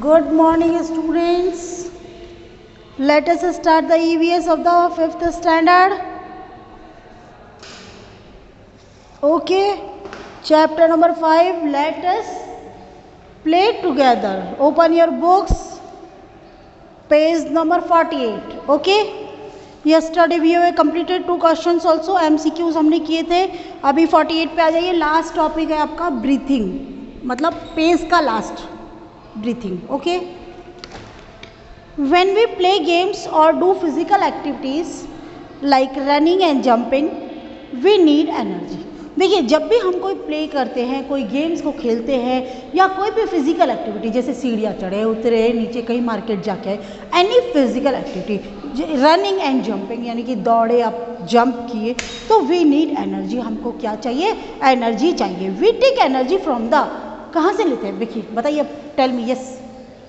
Good morning, students. Let us start the EVS of the 5th standard. Okay, chapter number 5. Let us play together. Open your books. Page number 48. Okay. Yesterday we have completed 2 questions also. MCQs हमने किए थे. अभी 48 पे आ जाइए. Last topic है आपका breathing, मतलब page का last breathing. Okay, when we play games or do physical activities like running and jumping, we need energy. देखिए, जब भी हम कोई प्ले करते हैं, कोई गेम्स को खेलते हैं या कोई भी फिजिकल एक्टिविटी जैसे सीढ़ियाँ चढ़े उतरे, नीचे कहीं मार्केट जाके आए, any physical activity, running and jumping यानी कि दौड़े आप जंप किए, तो वी नीड एनर्जी. हमको क्या चाहिए? एनर्जी चाहिए. We take energy from the, कहाँ से लेते हैं? देखिए बताइए, टेल मी. यस,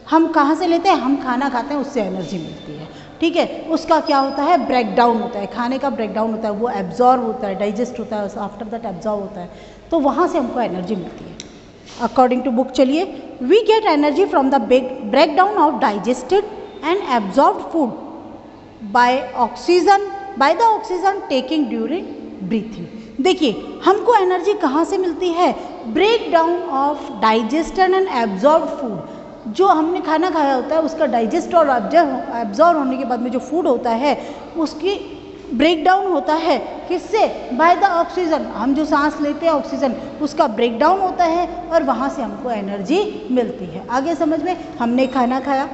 हम कहाँ से लेते हैं? हम खाना खाते हैं, उससे एनर्जी मिलती है. ठीक है, उसका क्या होता है? ब्रेक डाउन होता है. खाने का ब्रेक डाउन होता है, वो एब्जॉर्ब होता है, डाइजेस्ट होता है, आफ्टर दैट एब्जॉर्ब होता है, तो वहाँ से हमको एनर्जी मिलती है. अकॉर्डिंग टू बुक चलिए, we get energy from the break down of digested and absorb food by the oxygen taking during breathing. देखिए, हमको एनर्जी कहाँ से मिलती है? Break down of digested and absorb food. जो हमने खाना खाया होता है उसका डाइजेस्ट और एब्जॉर्ब होने के बाद में जो फूड होता है उसकी ब्रेक डाउन होता है. किससे? Bye the oxygen. हम जो सांस लेते हैं ऑक्सीजन, उसका ब्रेक डाउन होता है और वहाँ से हमको एनर्जी मिलती है. आगे समझ में? हमने खाना खाया,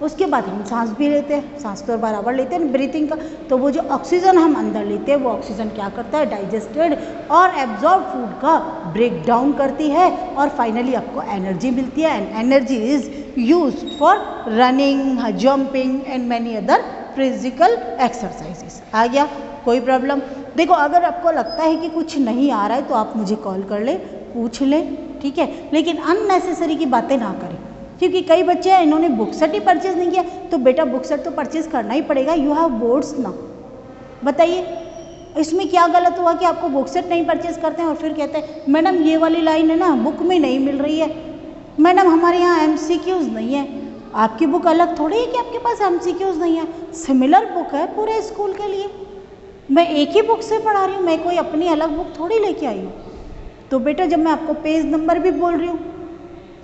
उसके बाद हम सांस भी लेते हैं, सांस तो बराबर लेते हैं ब्रीथिंग का, तो वो जो ऑक्सीजन हम अंदर लेते हैं वो ऑक्सीजन क्या करता है? डाइजेस्टेड और एब्जॉर्ब फूड का ब्रेक डाउन करती है और फाइनली आपको एनर्जी मिलती है. And energy is used for running, jumping and many other physical exercises. आ गया? कोई प्रॉब्लम? देखो, अगर आपको लगता है कि कुछ नहीं आ रहा है तो आप मुझे कॉल कर ले, पूछ लें. ठीक है, लेकिन अननेसेसरी की बातें ना करें, क्योंकि कई बच्चे हैं इन्होंने बुक सेट ही परचेज नहीं किया. तो बेटा बुक सेट तो परचेज करना ही पड़ेगा. यू हैव बोर्ड्स ना. बताइए, इसमें क्या गलत हुआ कि आपको बुक सेट नहीं परचेज करते हैं और फिर कहते हैं मैडम ये वाली लाइन है ना बुक में नहीं मिल रही है, मैडम हमारे यहाँ MCQs नहीं है. आपकी बुक अलग थोड़ी है कि आपके पास MCQs नहीं है. सिमिलर बुक है पूरे स्कूल के लिए. मैं एक ही बुक से पढ़ा रही हूँ, मैं कोई अपनी अलग बुक थोड़ी लेके आई हूँ. तो बेटा जब मैं आपको पेज नंबर भी बोल रही हूँ,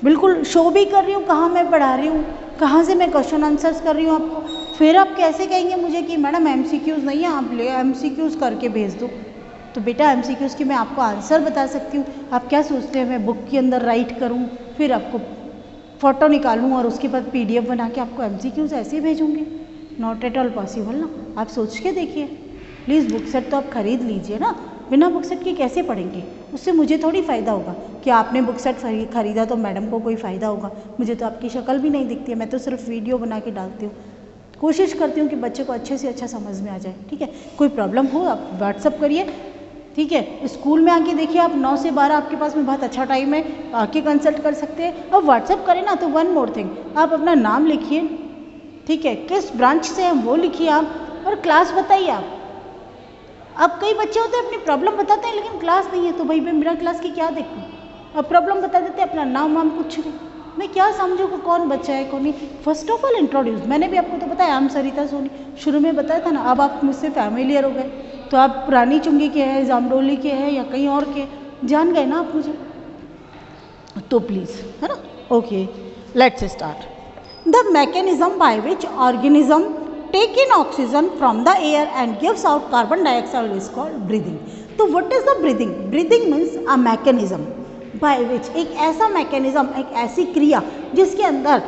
बिल्कुल शो भी कर रही हूँ कहाँ मैं पढ़ा रही हूँ, कहाँ से मैं क्वेश्चन आंसर्स कर रही हूँ आपको, फिर आप कैसे कहेंगे मुझे कि मैडम MCQs नहीं है, आप ले MCQs करके भेज दो. तो बेटा MCQs की मैं आपको आंसर बता सकती हूँ. आप क्या सोचते हैं मैं बुक के अंदर राइट करूँ, फिर आपको फ़ोटो निकालूँ और उसके बाद PDF बना के आपको MCQs ऐसे भेजूँगी? नॉट एट ऑल पॉसिबल ना. आप सोच के देखिए. प्लीज़ बुक सेट तो आप खरीद लीजिए ना. बिना बुक सेट के कैसे पढ़ेंगे? उससे मुझे थोड़ी फ़ायदा होगा कि आपने बुक सेट खरीदा तो मैडम को कोई फ़ायदा होगा. मुझे तो आपकी शक्ल भी नहीं दिखती है, मैं तो सिर्फ वीडियो बना के डालती हूँ. कोशिश करती हूँ कि बच्चे को अच्छे से अच्छा समझ में आ जाए. ठीक है, कोई प्रॉब्लम हो आप व्हाट्सअप करिए. ठीक है, स्कूल में आके देखिए, आप 9 से 12 आपके पास में बहुत अच्छा टाइम है, आके कंसल्ट कर सकते हैं. और व्हाट्सअप करें ना तो वन मोर थिंग, आप अपना नाम लिखिए. ठीक है, किस ब्रांच से हैं वो लिखिए आप, और क्लास बताइए आप. अब कई बच्चे होते हैं अपनी प्रॉब्लम बताते हैं लेकिन क्लास नहीं है, तो भाई मैं मेरा क्लास की क्या देखूँ? अब प्रॉब्लम बता देते हैं, अपना नाम वाम कुछ नहीं, मैं क्या समझूँ कि कौन बच्चा है कौन नहीं. फर्स्ट ऑफ ऑल इंट्रोड्यूस, मैंने भी आपको तो बताया, I'm सरिता सोनी, शुरू में बताया था ना. अब आप मुझसे फैमिलियर हो गए, तो आप पुरानी चुंगी के हैं, जामडोली के हैं या कहीं और के, जान गए ना आप मुझे. तो प्लीज़, है ना. Okay, let's start. The mechanism by which organism take in oxygen from the air and gives out carbon dioxide is called breathing. तो what is the breathing? Breathing means a mechanism by which, एक ऐसा mechanism, एक ऐसी क्रिया जिसके अंदर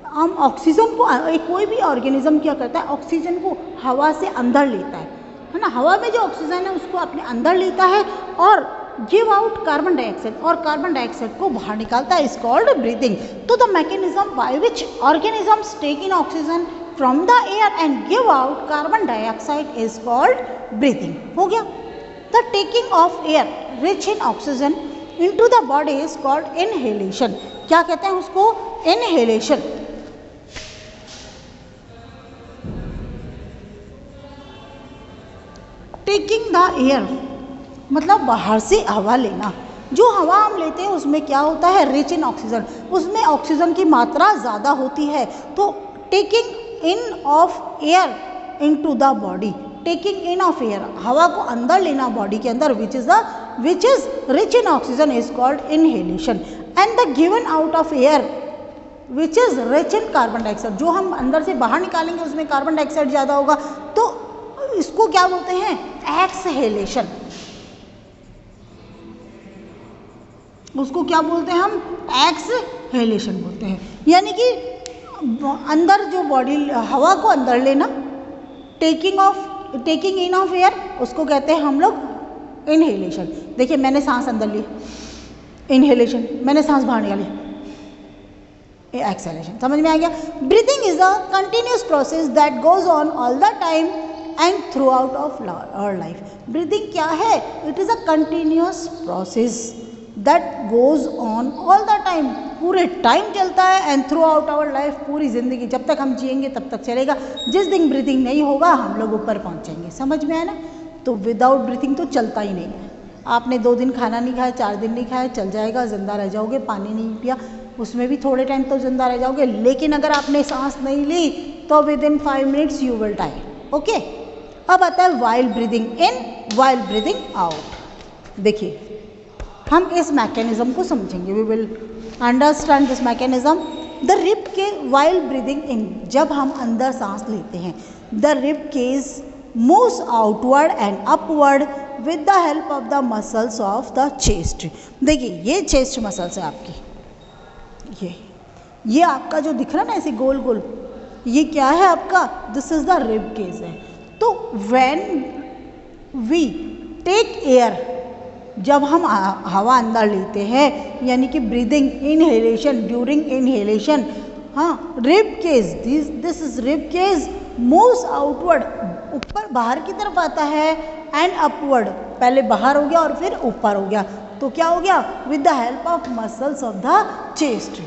हम oxygen को, एक कोई भी ऑर्गेनिज्म क्या करता है, ऑक्सीजन को हवा से अंदर लेता है ना. हवा में जो ऑक्सीजन है उसको अपने अंदर लेता है और गिव आउट कार्बन डाइऑक्साइड, और कार्बन डाइऑक्साइड को बाहर निकालता है. Is called breathing. तो the mechanism by which organisms take in oxygen from the air and give out carbon dioxide is called breathing. हो गया. The taking of air rich in oxygen into the body is called inhalation. क्या कहते हैं उसको? Inhalation. Taking the air मतलब बाहर से हवा लेना, जो हवा हम लेते हैं उसमें क्या होता है, रिच इन ऑक्सीजन, उसमें ऑक्सीजन की मात्रा ज़्यादा होती है। तो taking in of air into the body, taking in of air, हवा को अंदर लेना बॉडी के अंदर, which is rich in oxygen is called inhalation. And the given out of air which is rich in carbon dioxide, जो हम अंदर से बाहर निकालेंगे उसमें कार्बन डाइऑक्साइड ज़्यादा होगा, तो इसको क्या बोलते हैं, एक्सहेलेशन। उसको क्या बोलते हैं हम, एक्सहेलेशन बोलते हैं। यानी कि अंदर जो बॉडी, हवा को अंदर लेना, टेकिंग इन ऑफ एयर, उसको कहते हैं हम लोग इनहेलेशन। देखिए मैंने सांस अंदर ली, इनहेलेशन, मैंने सांस बाहर निकाली, एक्सहेलेशन। समझ में आ गया। Breathing is a continuous process that goes on all the time and throughout of our life. Breathing क्या है, it is a continuous process that goes on all the time, पूरे टाइम चलता है, and throughout our life, पूरी ज़िंदगी, जब तक हम जिएंगे तब तक चलेगा। जिस दिन ब्रीथिंग नहीं होगा हम लोग ऊपर पहुंचेंगे। समझ में आया ना। तो विदाउट ब्रीथिंग तो चलता ही नहीं है। आपने 2 दिन खाना नहीं खाया, 4 दिन नहीं खाया, चल जाएगा, जिंदा रह जाओगे। पानी नहीं पिया, उसमें भी थोड़े टाइम तो जिंदा रह जाओगे, लेकिन अगर आपने सांस नहीं ली तो within 5 minutes you will die. Okay, अब आता है while breathing in, while breathing out. देखिए हम इस मैकेनिज्म को समझेंगे, we will understand this mechanism. The rib के वाइल ब्रीदिंग इन, जब हम अंदर सांस लेते हैं, the rib cage moves outward and upward with the help of the muscles of the chest. देखिए ये चेस्ट मसल्स है आपकी, ये आपका जो दिख रहा है ना ऐसे गोल गोल, ये क्या है आपका, this is the rib cage है। तो व्हेन वी टेक एयर, जब हम हवा अंदर लेते हैं, यानी कि ब्रीदिंग, इनहेलेशन, ड्यूरिंग इनहेलेशन, हाँ, rib cage, this is rib cage moves outward, ऊपर बाहर की तरफ आता है, एंड अपवर्ड, पहले बाहर हो गया और फिर ऊपर हो गया। तो क्या हो गया, with the help of muscles of the chest.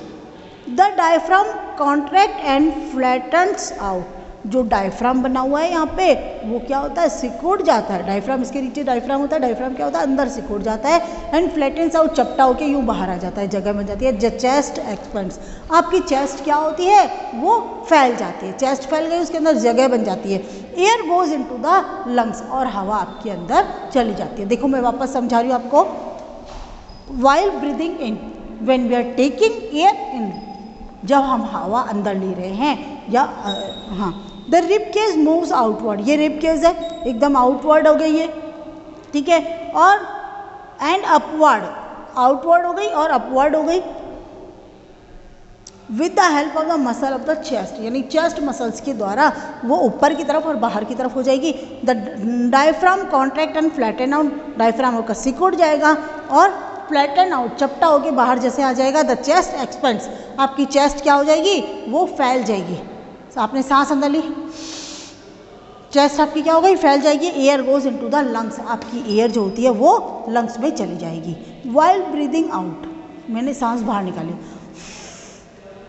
The diaphragm contract and flattens out, जो डायफ्राम बना हुआ है यहाँ पे वो क्या होता है, सिकुड़ जाता है। डायफ्राम, इसके नीचे डायफ्राम होता है, डायफ्राम क्या होता है, अंदर सिकुड़ जाता है, एंड फ्लैटन्स आउट, चपटा होके यूँ बाहर आ जाता है, जगह बन जाती है। द चेस्ट एक्सपेंड्स, आपकी चेस्ट क्या होती है, वो फैल जाती है, चेस्ट फैल गई, उसके अंदर जगह बन जाती है। Air goes into the lungs, और हवा आपके अंदर चली जाती है। देखो मैं वापस समझा रही हूँ आपको। While breathing in, when we are taking air in, जब हम हवा अंदर ले रहे हैं, या हाँ, the rib cage moves outward, ये रिब केज है, एकदम आउटवर्ड हो गई है, ठीक है, और एंड अपवर्ड, आउटवर्ड हो गई और अपवर्ड हो गई, with the help of the muscle of the chest, यानी चेस्ट मसल्स के द्वारा वो ऊपर की तरफ और बाहर की तरफ हो जाएगी। The diaphragm contract and flatten out, diaphragm होकर सिकुड़ जाएगा और फ्लैटन आउट, चपटा होके बाहर जैसे आ जाएगा। द चेस्ट एक्सपेंड्स, आपकी चेस्ट क्या हो जाएगी, वो फैल जाएगी। आपने सांस अंदर ली, चेस्ट आपकी क्या हो गई, फैल जाएगी। Air goes into the lungs, आपकी एयर जो होती है वो लंग्स में चली जाएगी। वाइल ब्रीदिंग आउट, मैंने सांस बाहर निकाली,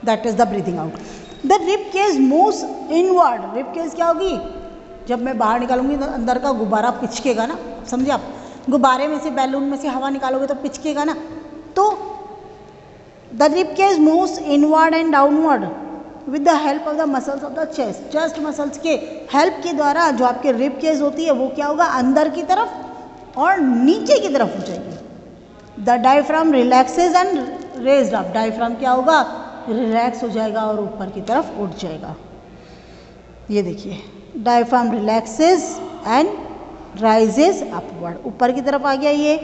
that is the breathing out. The rib cage moves inward, rib cage क्या होगी, जब मैं बाहर निकालूंगी तो अंदर का गुब्बारा पिचकेगा ना, समझे आप, गुब्बारे में से, बैलून में से हवा निकालोगे तो पिचकेगा ना। तो the rib cage moves inward and downward with the help of the muscles of the chest, chest muscles के हेल्प के द्वारा जो आपके रिब केज होती है वो क्या होगा, अंदर की तरफ और नीचे की तरफ हो जाएगी। The diaphragm relaxes and raised up, diaphragm क्या होगा, रिलैक्स हो जाएगा और ऊपर की तरफ उठ जाएगा। ये देखिए, diaphragm relaxes and rises upward, ऊपर की तरफ आ गया ये।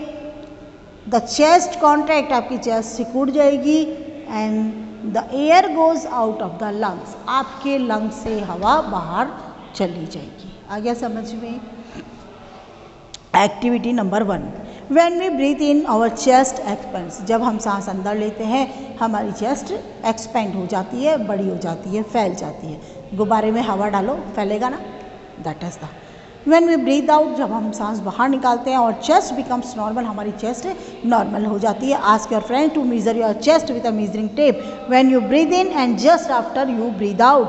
द चेस्ट कॉन्ट्रैक्ट, आपकी चेस्ट सिकुड़ जाएगी, and the air goes out of the lungs, आपके लंग्स से हवा बाहर चली जाएगी। आ गया समझ में। Activity number 1, when we breathe in our chest expands, जब हम सांस अंदर लेते हैं हमारी चेस्ट एक्सपेंड हो जाती है, बड़ी हो जाती है, फैल जाती है। गुब्बारे में हवा डालो, फैलेगा ना, that is the. When we breathe out, जब हम सांस बाहर निकालते हैं और चेस्ट बिकम्स नॉर्मल, हमारी चेस्ट नॉर्मल हो जाती है। Ask your friend to measure your chest with a measuring tape when you breathe in and just after you breathe out,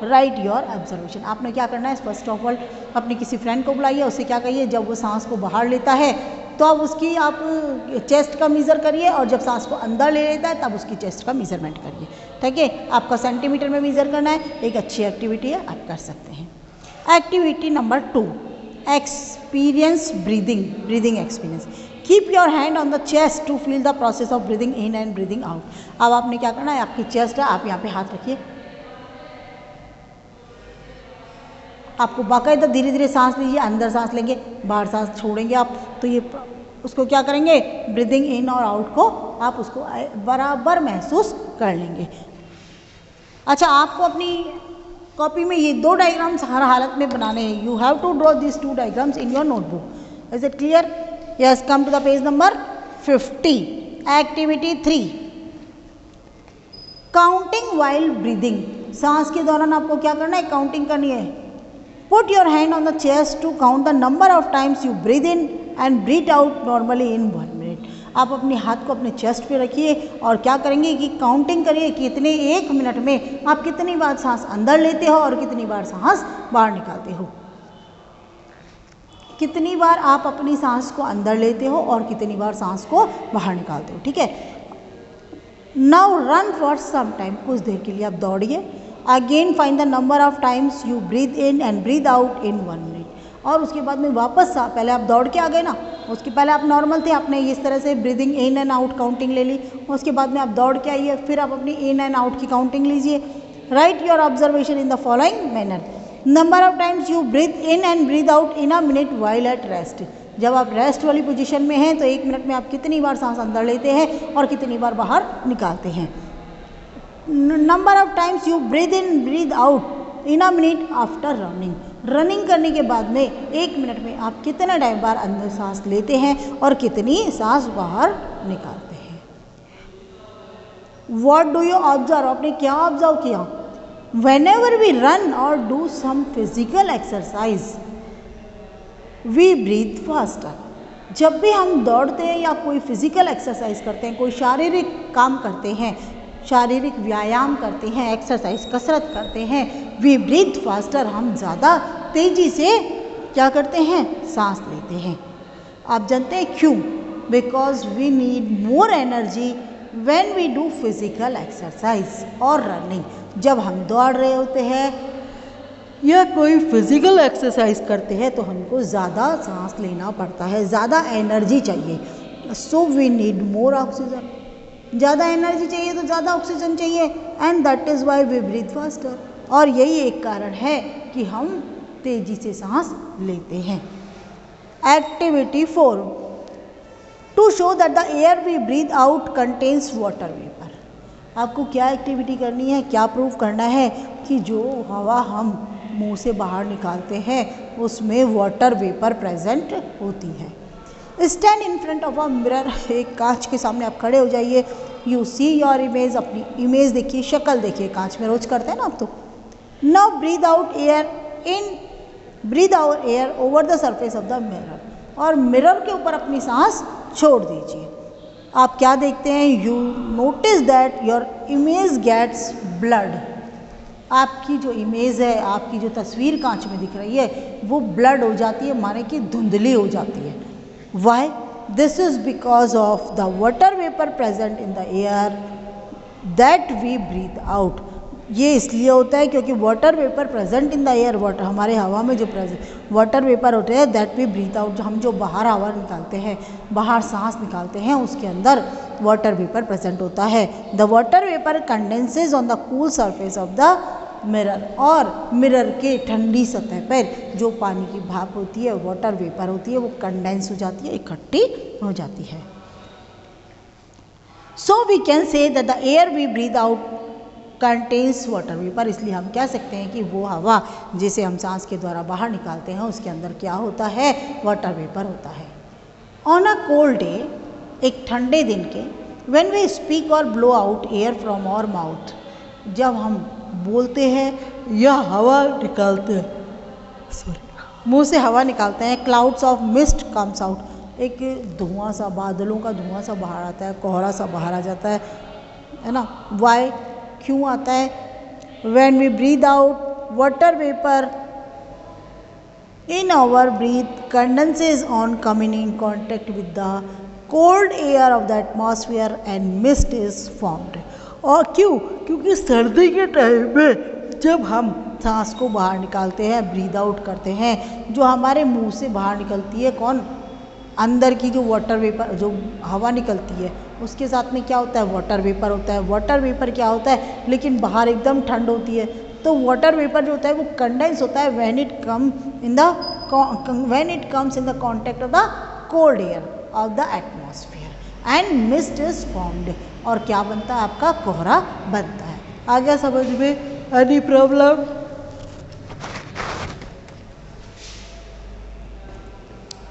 write your observation. आपने क्या करना है, फर्स्ट ऑफ ऑल अपने किसी फ्रेंड को बुलाइए, उससे क्या कहिए, जब वो सांस को बाहर लेता है तो अब उसकी आप चेस्ट का मेज़र करिए और जब सांस को अंदर ले लेता है तब उसकी चेस्ट का मेज़रमेंट करिए। ठीक है, आपका सेंटीमीटर में मेज़र करना है, एक अच्छी एक्टिविटी है, आप कर सकते हैं। Activity number 2, experience breathing experience. Keep your hand on the chest to feel the process of breathing in and breathing out. अब आपने क्या करना है, आपकी चेस्ट है, आप यहाँ पे हाथ रखिए, आपको बाकायदा धीरे धीरे सांस लीजिए, अंदर सांस लेंगे, बाहर सांस छोड़ेंगे आप, तो ये उसको क्या करेंगे, ब्रीदिंग इन और आउट को आप उसको बराबर महसूस कर लेंगे। अच्छा, आपको अपनी कॉपी में ये 2 डायग्राम्स हर हालत में बनाने हैं। You have to draw this 2 diagrams in your notebook. Is it clear? Yes, come to the page number 50। Activity 3, counting while breathing. सांस के दौरान आपको क्या करना है, काउंटिंग करनी है। Put your hand on the chest to count the number of times you breathe in and breathe out normally in 1 minute. आप अपने हाथ को अपने चेस्ट पे रखिए और क्या करेंगे कि काउंटिंग करिए कि इतने 1 मिनट में आप कितनी बार सांस अंदर लेते हो और कितनी बार सांस बाहर निकालते हो। कितनी बार आप अपनी सांस को अंदर लेते हो और कितनी बार सांस को बाहर निकालते हो। ठीक है, now run for some time. कुछ देर के लिए आप दौड़िए। Again find the number of times you breathe in and breathe out in 1 minute. और उसके बाद में वापस पहले आप दौड़ के आ गए ना, उसके पहले आप नॉर्मल थे, आपने इस तरह से breathing in and out counting ले ली। उसके बाद में आप दौड़ के आइए, फिर आप अपनी इन एंड आउट की काउंटिंग लीजिए। Write your observation in the following manner. Number of times you breathe in and breathe out in a minute while at rest. जब आप रेस्ट वाली पोजीशन में हैं तो 1 मिनट में आप कितनी बार सांस अंदर लेते हैं और कितनी बार बाहर निकालते हैं। Number of times you breathe in breathe out in a minute after running. Running करने के बाद में 1 मिनट में आप कितने टाइम बार अंदर सांस लेते हैं और कितनी सांस बाहर निकालते हैं। What do you observe? आपने क्या ऑब्जर्व किया? Whenever we run or do some physical exercise, we breathe faster. जब भी हम दौड़ते हैं या कोई फिजिकल एक्सरसाइज करते हैं, कोई शारीरिक काम करते हैं, शारीरिक व्यायाम करते हैं, एक्सरसाइज कसरत करते हैं, वी ब्रीथ फास्टर, हम ज़्यादा तेज़ी से क्या करते हैं, सांस लेते हैं। आप जानते हैं क्यों? Because we need more energy when we do physical exercise और रनिंग। जब हम दौड़ रहे होते हैं या कोई फिजिकल एक्सरसाइज करते हैं तो हमको ज़्यादा सांस लेना पड़ता है, ज़्यादा एनर्जी चाहिए। So we need more oxygen. ज़्यादा एनर्जी चाहिए तो ज़्यादा ऑक्सीजन चाहिए, and that is why we breathe faster. और यही एक कारण है कि हम तेज़ी से सांस लेते हैं। Activity 4, to show that the air we breathe out contains water vapour. आपको क्या एक्टिविटी करनी है, क्या प्रूव करना है कि जो हवा हम मुंह से बाहर निकालते हैं उसमें वाटर वेपर प्रेजेंट होती है। Stand in front of a mirror. एक कांच के सामने आप खड़े हो जाइए। यू सी योर इमेज, अपनी इमेज देखिए, शक्ल देखिए, कांच में रोज करते हैं ना आप तो। Now breathe out air in, breathe out air over the surface of the mirror. और मिरर के ऊपर अपनी सांस छोड़ दीजिए। आप क्या देखते हैं? You notice that your image gets blurred. आपकी जो इमेज है, आपकी जो तस्वीर कांच में दिख रही है वो ब्लड हो जाती है, माने कि धुंधली हो जाती है। Why? This is because of the water vapour present in the air that we breathe out. ये इसलिए होता है क्योंकि water vapour present in the air, water हमारे हवा में जो प्रेजेंट वाटर वेपर होते हैं दैट वी ब्रीथ आउट, हम जो बाहर हवा निकालते हैं, बाहर सांस निकालते हैं, उसके अंदर वाटर वेपर प्रेजेंट होता है। The water vapour condenses on the cool surface of the mirror. और मिरर के ठंडी सतह पर जो पानी की भाप होती है, वाटर वेपर होती है, वो कंडेंस हो जाती है, इकट्ठी हो जाती है। So we can say that the air we breathe out contains water vapour. इसलिए हम कह सकते हैं कि वो हवा जिसे हम सांस के द्वारा बाहर निकालते हैं उसके अंदर क्या होता है, वाटर वेपर होता है। ऑन अ कोल्ड डे, एक ठंडे दिन के, व्हेन वी स्पीक और blow out air from our mouth, जब हम बोलते हैं या हवा निकालते हैं, मुंह से हवा निकालते हैं, clouds of mist comes out, एक धुआं सा, बादलों का धुआं सा बाहर आता है, कोहरा सा बाहर आ जाता है ना। वाई? क्यों आता है? When we breathe out water vapour In our breath, condenses on coming in contact with the cold air of the atmosphere and mist is formed. और क्यों? क्योंकि सर्दी के टाइम में जब हम सांस को बाहर निकालते हैं, ब्रीद आउट करते हैं, जो हमारे मुंह से बाहर निकलती है कौन? अंदर की जो वाटर वेपर, जो हवा निकलती है, उसके साथ में क्या होता है? वाटर वेपर होता है। वाटर वेपर क्या होता है? लेकिन बाहर एकदम ठंड होती है, तो वाटर वेपर जो होता है वो कंडेंस होता है when it comes in the contact of the cold air of the atmosphere and mist is formed. और क्या बनता है? आपका कोहरा बनता है। आ गया समझ में? Any problem?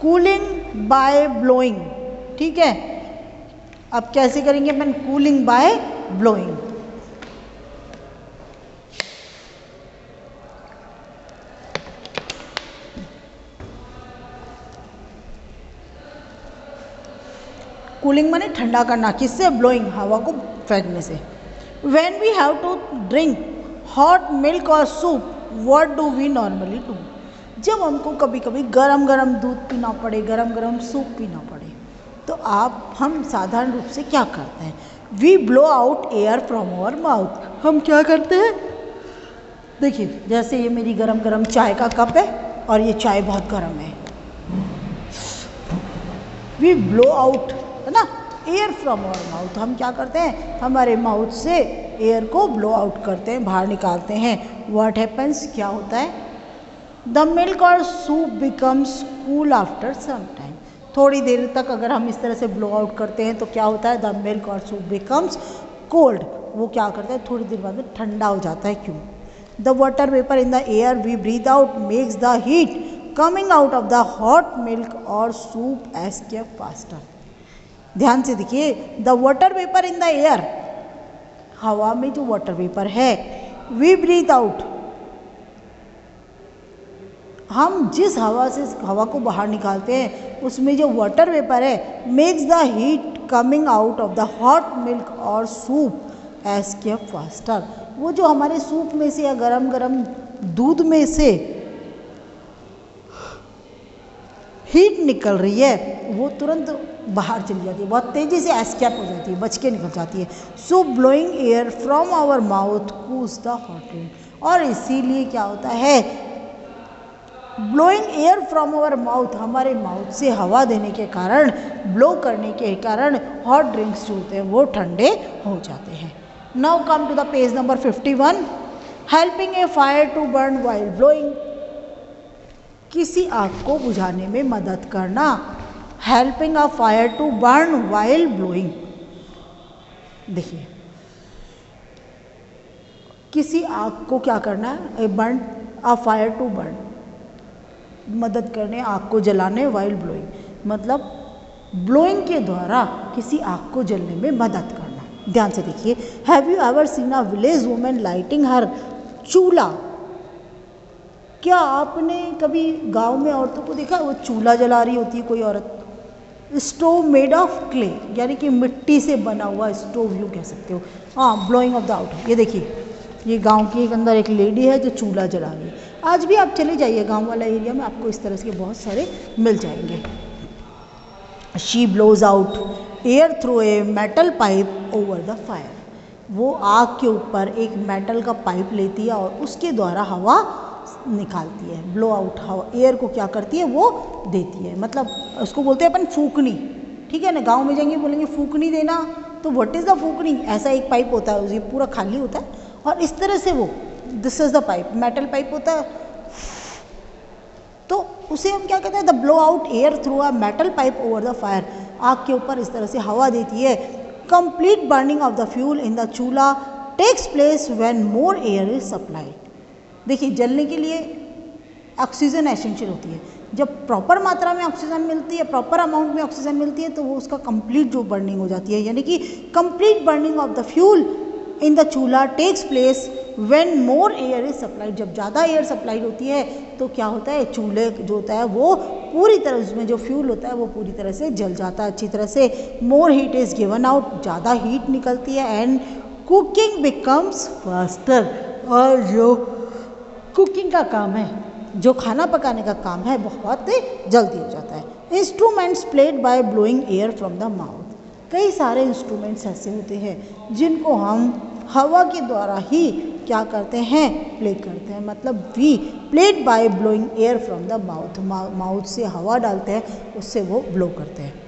Cooling by blowing, ठीक है। अब कैसे करेंगे अपन कूलिंग बाय ब्लोइंग? कूलिंग माने ठंडा करना, किससे? ब्लोइंग, हवा को फेंकने से। When we have to drink hot milk और soup, what do we normally do? जब हमको कभी कभी गरम गरम दूध पीना पड़े, गरम गरम सूप पीना पड़े, तो हम साधारण रूप से क्या करते हैं? We blow out air from our mouth. हम क्या करते हैं? देखिए, जैसे ये मेरी गरम गरम चाय का कप है और ये चाय बहुत गर्म है, वी ब्लो आउट, है ना, एयर फ्रॉम आवर माउथ। हम क्या करते हैं? हमारे माउथ से एयर को ब्लो आउट करते हैं, बाहर निकालते हैं। व्हाट हैपन्स, क्या होता है? द मिल्क और soup becomes cool after some time. थोड़ी देर तक अगर हम इस तरह से ब्लो आउट करते हैं तो क्या होता है? द मिल्क और सूप बिकम्स कोल्ड। वो क्या करता है? थोड़ी देर बाद में ठंडा हो जाता है। क्यों? The water vapour in the air we breathe out makes the heat coming out of the hot milk और सूप एस्केप फास्टर। ध्यान से देखिए, the water vapour in the air, हवा में जो वाटर वेपर है, वी ब्रीथ आउट, हम जिस हवा को बाहर निकालते हैं उसमें जो वाटर वेपर है, makes the heat coming out of the hot milk और सूप एस्केप फास्टर। वो जो हमारे सूप में से या गरम गरम दूध में से हीट निकल रही है, वो तुरंत बाहर चली जाती है, बहुत तेज़ी से एस्केप हो जाती है, बच के निकल जाती है। So blowing air from our mouth cools the hot wind. और इसीलिए क्या होता है? Blowing air from our mouth, हमारे माउथ से हवा देने के कारण, ब्लो करने के कारण हॉट ड्रिंक्स जो होते हैं वो ठंडे हो जाते हैं। Now come to the page number 51। Helping a fire to burn while blowing, किसी आग को बुझाने में मदद करना। Helping a fire to burn while blowing, देखिए किसी आग को क्या करना है? Burn a fire to burn, मदद करने, आग को जलाने, वाइल ब्लोइंग, मतलब ब्लोइंग के द्वारा किसी आग को जलने में मदद करना। ध्यान से देखिए, have you ever seen a village women lighting her chulha? क्या आपने कभी गांव में औरतों को देखा वो चूल्हा जला रही होती है कोई औरत? स्टोव मेड ऑफ क्ले, यानी कि मिट्टी से बना हुआ स्टोव यू कह सकते हो। हाँ, ब्लोइंग ऑफ द आउट। ये देखिए, ये गांव की एक अंदर एक लेडी है जो चूल्हा जला रही है। आज भी आप चले जाइए गांव वाला एरिया में, आपको इस तरह के बहुत सारे मिल जाएंगे। She blows out air through a metal pipe over the fire, वो आग के ऊपर एक मेटल का पाइप लेती है और उसके द्वारा हवा निकालती है। ब्लो आउट, हवा एयर को क्या करती है? वो देती है, मतलब उसको बोलते हैं अपन फूकनी, ठीक है ना। गांव में जाएंगे बोलेंगे फूकनी देना, तो व्हाट इज़ द फूकनी? ऐसा एक पाइप होता है, ये पूरा खाली होता है और इस तरह से वो, this is the pipe, metal pipe होता है, तो उसे हम क्या कहते हैं? The blow out air through a metal pipe over the fire, आग के ऊपर इस तरह से हवा देती है। Complete burning of the fuel in the chulha takes place when more air is supplied. देखिए, जलने के लिए ऑक्सीजन एसेंशियल होती है। जब प्रॉपर मात्रा में ऑक्सीजन मिलती है, प्रॉपर अमाउंट में ऑक्सीजन मिलती है, तो वो उसका कंप्लीट जो बर्निंग हो जाती है, यानी कि complete burning of the fuel in the chulha takes place when more air is supplied. जब ज़्यादा एयर सप्लाइड होती है तो क्या होता है? चूल्हे जो होता है वो पूरी तरह, उसमें जो फ्यूल होता है वो पूरी तरह से जल जाता है अच्छी तरह से। More heat is given out, ज़्यादा हीट निकलती है। एंड कुकिंग बिकम्स फास्टर, और जो कुकिंग का काम है जो खाना पकाने का काम है बहुत जल्दी हो जाता है। Instruments played by blowing air from the mouth. कई सारे इंस्ट्रूमेंट्स ऐसे होते हैं जिनको हम हवा के द्वारा ही क्या करते हैं, प्ले करते हैं। मतलब we played by blowing air from the mouth, mouth से हवा डालते हैं, उससे वो ब्लो करते हैं।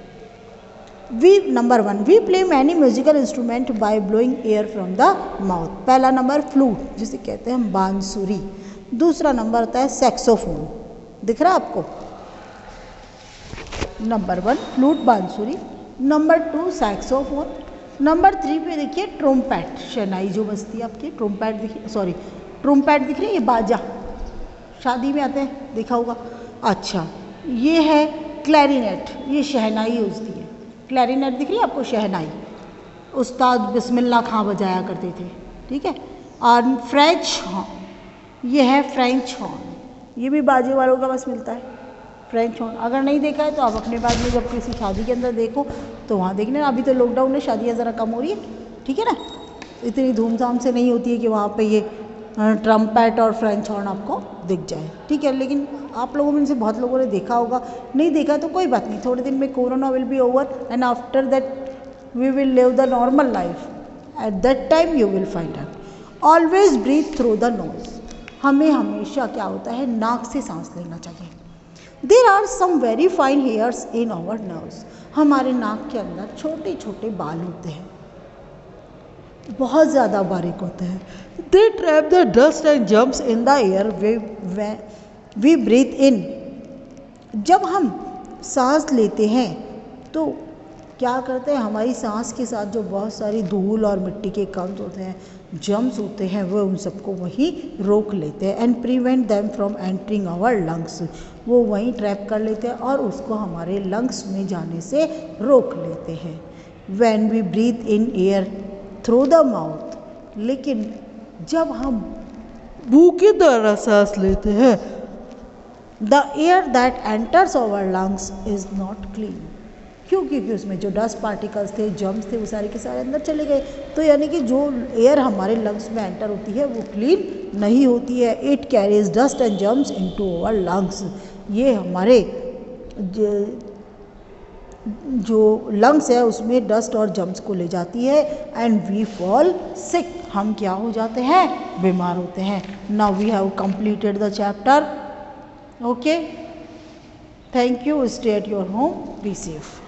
Number 1, we play many musical instrument by blowing air from the mouth. पहला नंबर फ्लूट, जिसे कहते हैं बांसुरी। दूसरा नंबर होता है सैक्सोफोन, दिख रहा है आपको। नंबर 1 फ्लूट बांसुरी, नंबर 2 सैक्सोफोन, नंबर 3 पे देखिए ट्रम्पेट, शहनाई जो बजती है आपकी, ट्रम्पेट दिखिए, सॉरी ट्रम्पेट दिख रही है, ये बाजा शादी में आते हैं, देखा होगा। अच्छा, ये है क्लैरिनेट, ये शहनाई बजती है। क्लैरिनेट दिख रही है आपको, शहनाई उस्ताद बिस्मिल्लाह खां बजाया करते थे, ठीक है। और फ्रेंच हॉर्न, ये है फ्रेंच हॉर्न, ये भी बाजे वालों का बस मिलता है फ्रेंच हॉर्न। अगर नहीं देखा है तो आप अपने बाद में जब किसी शादी के अंदर देखो तो वहाँ देखना। अभी तो लॉकडाउन है, शादियाँ ज़रा कम हो रही है, ठीक है ना, इतनी धूमधाम से नहीं होती है कि वहाँ पे ये ट्रम्पेट और फ्रेंच हॉर्न आपको दिख जाए, ठीक है। लेकिन आप लोगों में से बहुत लोगों ने देखा होगा, नहीं देखा तो कोई बात नहीं, थोड़े दिन में corona will be over and after that we will live the normal life, at that time you will find out. Always breathe through the nose, हमें हमेशा क्या होता है, नाक से सांस लेना चाहिए। There are some very fine hairs in our nerves, हमारे नाक के अंदर छोटे छोटे बाल होते हैं, बहुत ज़्यादा बारीक होते हैं। They trap the dust and jumps in the air we breathe in. जब हम सांस लेते हैं तो क्या करते हैं, हमारी सांस के साथ जो बहुत सारी धूल और मिट्टी के कण होते हैं, जम्स होते हैं, वो उन सबको वहीं रोक लेते हैं। And prevent them from entering our lungs, वो वहीं ट्रैप कर लेते हैं और उसको हमारे लंग्स में जाने से रोक लेते हैं। When we breathe in air through the mouth, लेकिन जब हम मुंह के द्वारा सांस लेते हैं, the air that enters our lungs is not clean, क्योंकि उसमें जो डस्ट पार्टिकल्स थे, जम्स थे, वो सारे के सारे अंदर चले गए। तो यानी कि जो एयर हमारे लंग्स में एंटर होती है वो क्लीन नहीं होती है। It carries dust and germs into our lungs, ये हमारे जो लंग्स है उसमें डस्ट और जम्स को ले जाती है। एंड वी फॉल सिक, हम क्या हो जाते हैं, बीमार होते हैं। Now we have completed the chapter. Okay, thank you, stay at your home, be safe.